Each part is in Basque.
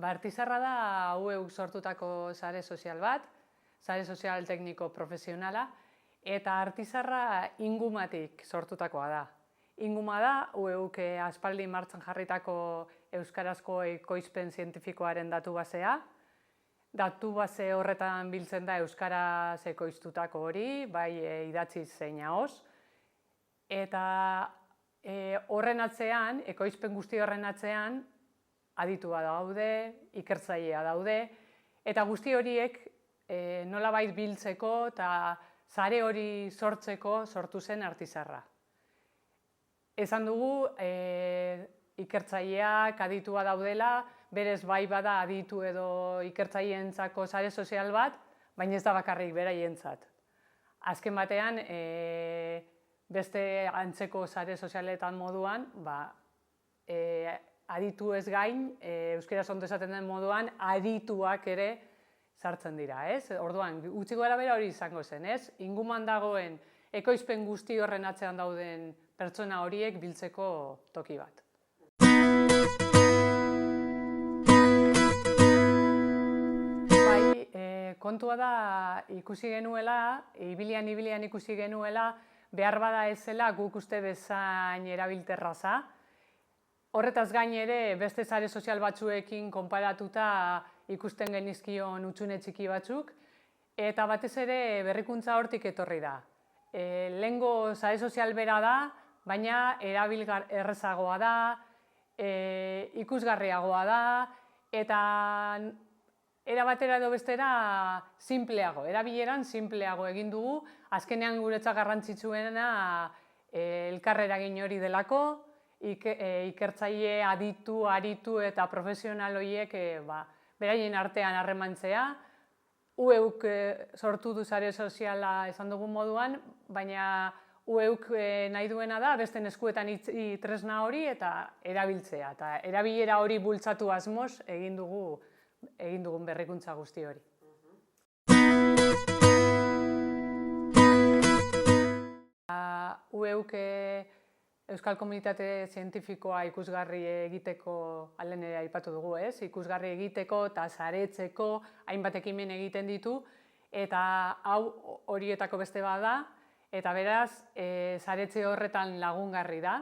Artizarra da UEUk sortutako sare sozial bat, sare sozial tekniko profesionala, eta Artizarra Ingumatik sortutakoa da. Inguma da UEUk aspaldi martxan jarritako euskarazko ekoizpen zientifikoaren datu basea. Datu base horretan biltzen da euskaraz ekoiztutako hori, bai idatziz zein ahoz. Eta horren atzean, ekoizpen guzti horren atzean, aditua daude, ikertzailea daude, eta guzti horiek nolabait biltzeko eta sare hori sortzeko sortu zen Artizarra. Esan dugu, ikertzaileak aditua daudela, berez bai bada aditu edo ikertzaileentzako sare sozial bat, baina ez da bakarrik beraientzat. Azken batean, beste antzeko sare sozialetan moduan, aditu ez gain, euskaraz ondo esaten den moduan, adituak ere sartzen dira, ez? Orduan, gutxi gorabehera hori izango zen, ez? Inguman dagoen ekoizpen guzti horren atzean dauden pertsona horiek biltzeko toki bat. Kontua da ikusi genuela, ibilian ikusi genuela, behar bada ez zela guk uste bezain erabilterraza. Horretaz gain ere beste sare sozial batzuekin konparatuta ikusten genizkion hutsune txiki batzuk, eta batez ere berrikuntza hortik etorri da. Lehengo sare sozial bera da, baina errazagoa da, ikusgarriagoa da, eta era batera edo bestera sinpleago, erabileran sinpleago egin dugu, azkenean guretzat garrantzitsuena elkarreragin hori delako, ikertzaile, aditu, aritu eta profesional horiek beraien artean harremantzea. UEUk sortu du sare soziala esan dugun moduan, baina UEUk nahi duena da beste eskuetan tresna hori eta erabiltzea. Eta erabilera hori bultzatu asmoz egin dugun berrikuntza guzti hori. UEUk Euskal Komunitate Zientifikoa ikusgarri egiteko, lehen ere aipatu dugu, ez? Ikusgarri egiteko eta saretzeko hainbat ekimen egiten ditu, eta hau horietako beste bat da, eta beraz, saretze horretan lagungarri da.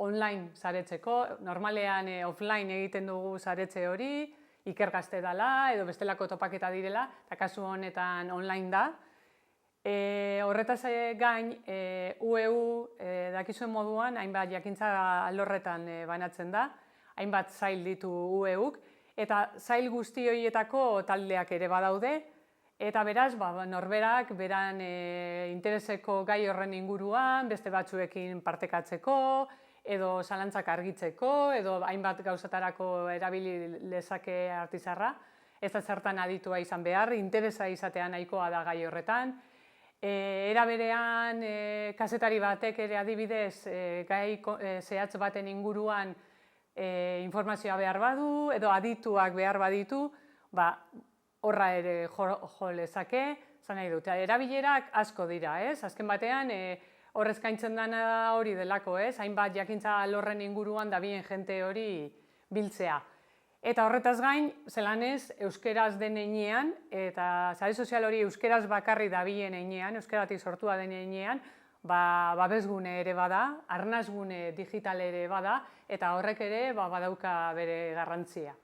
Online saretzeko, normalean offline egiten dugu saretze hori, ikergazte dela edo bestelako topaketa direla, eta kasu honetan online da. Horretaz gain, UEU dakizuen moduan, hainbat jakintza alorretan banatzen da, hainbat sail ditu UEUk, eta sail guzti horietako taldeak ere badaude, eta beraz, norberak beran intereseko gai horren inguruan, beste batzuekin partekatzeko, edo zalantzak argitzeko, edo hainbat gauzatarako erabili lezake Artizarra, ez da zertan aditua izan behar, interesa izatea nahikoa da gai horretan. Era berean, kazetari batek ere adibidez, gai zehatz baten inguruan informazioa behar badu, edo adituak behar baditu, horra ere jo lezake, zan nahi dut. Erabilerak asko dira, ez? Azken batean, horrez gaintzen dena hori delako, ez? Hainbat jakintza alorren inguruan dabien jente hori biltzea. Eta horretaz gain, zelan ez, euskeraz den heinean, eta sare sozial hori euskeraz bakarri dabien heinean, euskeratik sortua den heinean, babesgune ere bada, arnasgune digital ere bada, eta horrek ere badauka bere garrantzia.